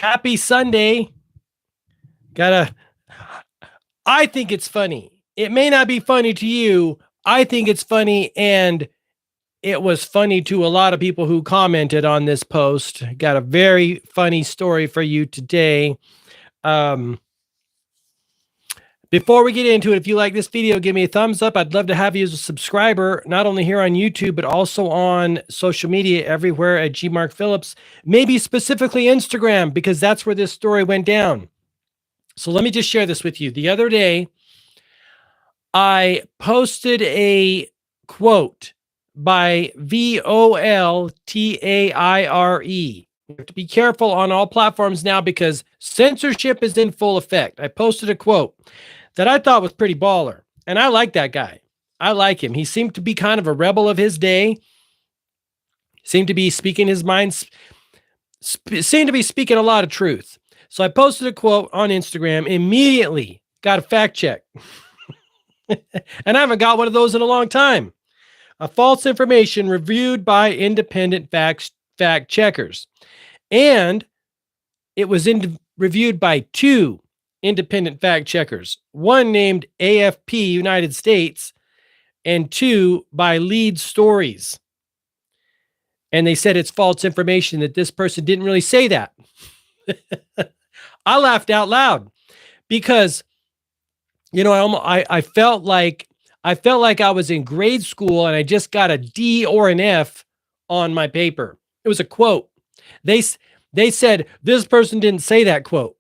Happy Sunday. I think it's funny. It may not be funny to you. I think it's funny, and it was funny to a lot of people who commented on this post. Got a very funny story for you today. Um, Before we get into it, if you like this video, give me a thumbs up. I'd love to have you as a subscriber, not only here on YouTube, but also on social media everywhere at G Mark Phillips, maybe specifically Instagram, because that's where this story went down. So let me just share this with you. The other day, I posted a quote by Voltaire. You have to be careful on all platforms now because censorship is in full effect. I posted a quote that I thought was pretty baller, and I like that guy. I like him. He seemed to be kind of a rebel of his day. Seemed to be speaking his mind. Seemed to be speaking a lot of truth. So I posted a quote on Instagram, immediately got a fact check. And I haven't got one of those in a long time. A false information reviewed by independent fact checkers. And it was reviewed by two independent fact checkers. One named AFP United States and two by Lead Stories. And they said it's false information, that this person didn't really say that. I laughed out loud because, you know, I felt like I was in grade school and I just got a D or an F on my paper. It was a quote. They said this person didn't say that quote.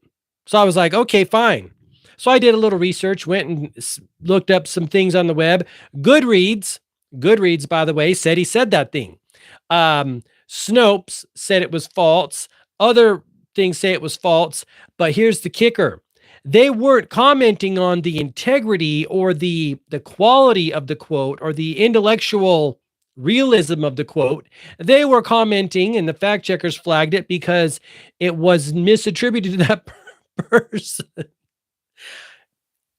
So I was like, okay, fine. So I did a little research, went and looked up some things on the web. Goodreads, by the way, said he said that thing. Snopes said it was false. Other things say it was false. But here's the kicker. They weren't commenting on the integrity or the quality of the quote or the intellectual realism of the quote. They were commenting, and the fact checkers flagged it because it was misattributed to that person.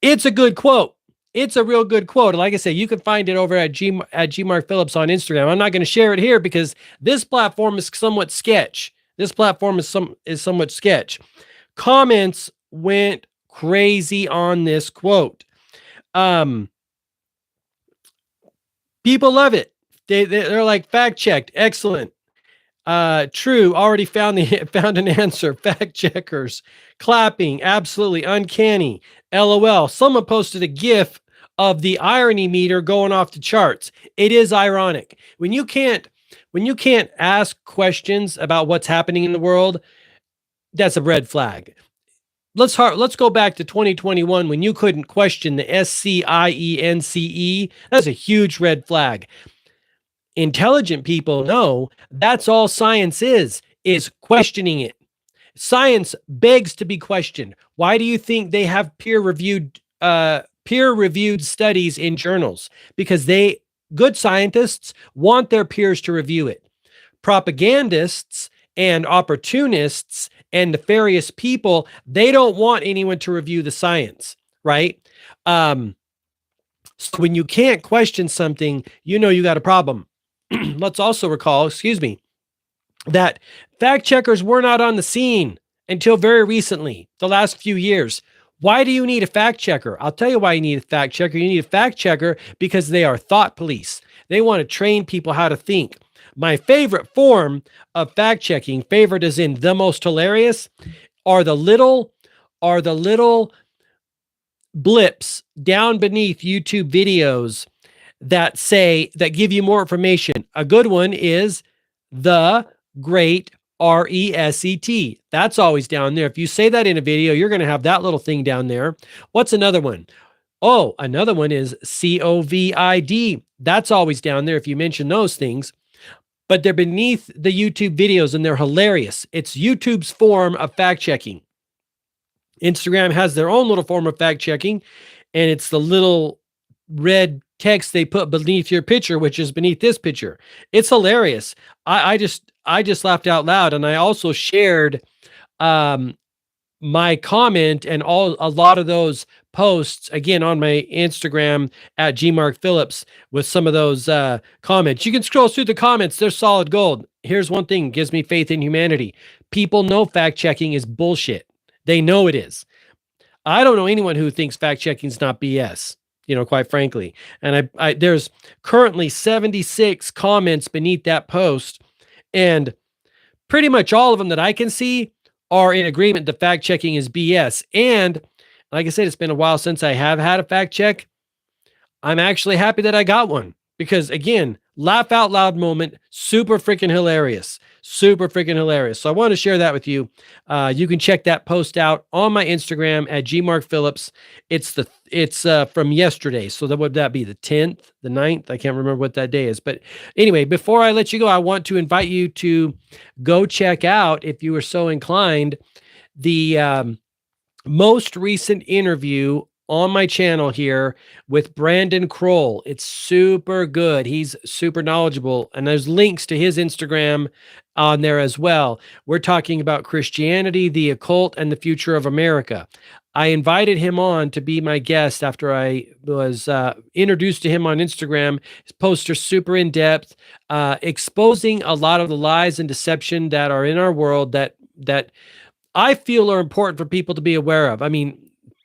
It's a good quote. It's a real good quote. Like I say, you can find it over at G Mark Phillips on Instagram. I'm not going to share it here because this platform is somewhat sketch. Somewhat sketch. Comments went crazy on this quote. People love it. They're like, fact checked, excellent. True, already found an answer. Fact checkers, clapping, absolutely uncanny. LOL. Someone posted a GIF of the irony meter going off the charts. It is ironic when you can't ask questions about what's happening in the world. That's a red flag. Let's go back to 2021 when you couldn't question the SCIENCE. That's a huge red flag. Intelligent people know that's all science is questioning it. Science begs to be questioned. Why do you think they have peer-reviewed studies in journals? Because good scientists want their peers to review it. Propagandists and opportunists and nefarious people, they don't want anyone to review the science, right? So when you can't question something, you know you got a problem. Let's also recall, that fact checkers were not on the scene until very recently, the last few years. Why do you need a fact checker? I'll tell you why you need a fact checker. You need a fact checker because they are thought police. They want to train people how to think. My favorite form of fact checking, favorite as in the most hilarious, are the little blips down beneath YouTube videos that give you more information. A good one is the great RESET. That's always down there. If you say that in a video, you're going to have that little thing down there. What's another one? Oh, another one is COVID. That's always down there if you mention those things. But they're beneath the YouTube videos and they're hilarious. It's YouTube's form of fact checking. Instagram has their own little form of fact checking, and it's the little red text they put beneath your picture, which is beneath this picture. It's hilarious. I just laughed out loud, and I also shared my comment and a lot of those posts again on my Instagram at gmarkphillips with some of those comments. You can scroll through the comments. They're solid gold. Here's one thing gives me faith in humanity. People know fact checking is bullshit. They know it is. I don't know anyone who thinks fact checking is not BS, quite frankly. And I there's currently 76 comments beneath that post, and pretty much all of them that I can see are in agreement that fact checking is BS. And like I said, it's been a while since I have had a fact check. I'm actually happy that I got one because, again, laugh out loud moment, super freaking hilarious. Super freaking hilarious. So I want to share that with you. You can check that post out on my Instagram at gmarkphillips. It's from yesterday. So that would that be the 10th, the 9th? I can't remember what that day is. But anyway, before I let you go, I want to invite you to go check out, if you are so inclined, the most recent interview on my channel here with Brandon Kroll. It's super good. He's super knowledgeable, and there's links to his Instagram on there as well. We're talking about Christianity, the occult, and the future of America. I invited him on to be my guest after I was introduced to him on Instagram. His posts are super in-depth, exposing a lot of the lies and deception that are in our world that I feel are important for people to be aware of. I mean,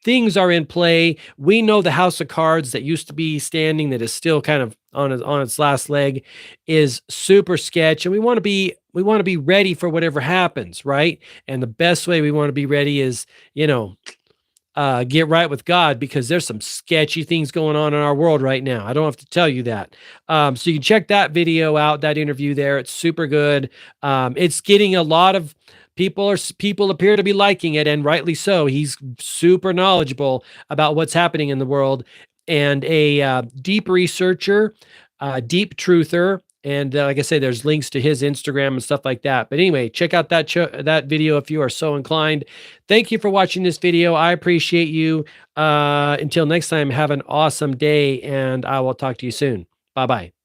things are in play. We know the house of cards that used to be standing, that is still kind of on its last leg, is super sketch, and we want to be ready for whatever happens, right? And the best way we want to be ready is, get right with God, because there's some sketchy things going on in our world right now. I don't have to tell you that. So you can check that video out, that interview there. It's super good. It's getting a lot of people appear to be liking it, and rightly so. He's super knowledgeable about what's happening in the world, and a deep researcher, deep truther. And like I say, there's links to his Instagram and stuff like that. But anyway, check out that video if you are so inclined. Thank you for watching this video. I appreciate you. Until next time, have an awesome day, and I will talk to you soon. Bye-bye.